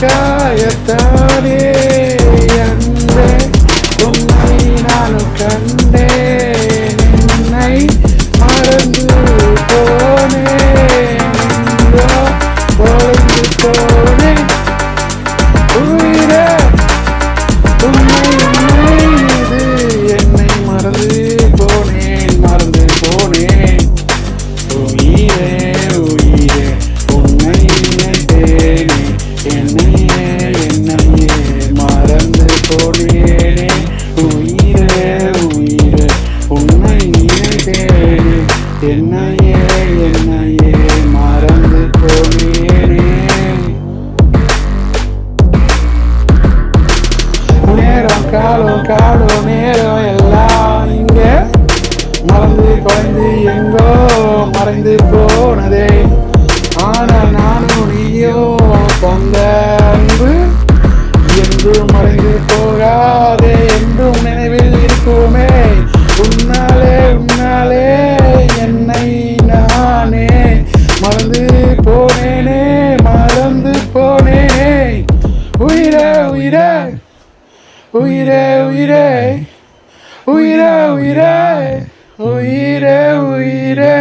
காயத்தானே அன்பே உன்னை நானும் கண்டேன் என்னை மறந்து போனேன் பொழுது போனேன் உயிரே உண்மை உண்மை இது என்னை மறந்து போனேன் உயிரே உயிரே உன்னை நினைத்தேனே என்னையே மறந்து போனேனே உயிரே உயிரே உன்னை நினைத்தேனே என்னையே மறந்து போனேனே நேரம் காலம் நேரம் எல்லாம் இங்க மறந்து குறைந்து எங்கோ மறைந்து போனதே ஆனால் நானும் நீயோ தந்த அன்பு என்றும் மறைந்து போகாதே என்றும் நினைவில் இருக்குமே உன்னாலே என்னை நானே மறந்து போனேனே உயிரே உயிரே உயிரே உயிரே உயிரே உயிரே உயிரே உயிரே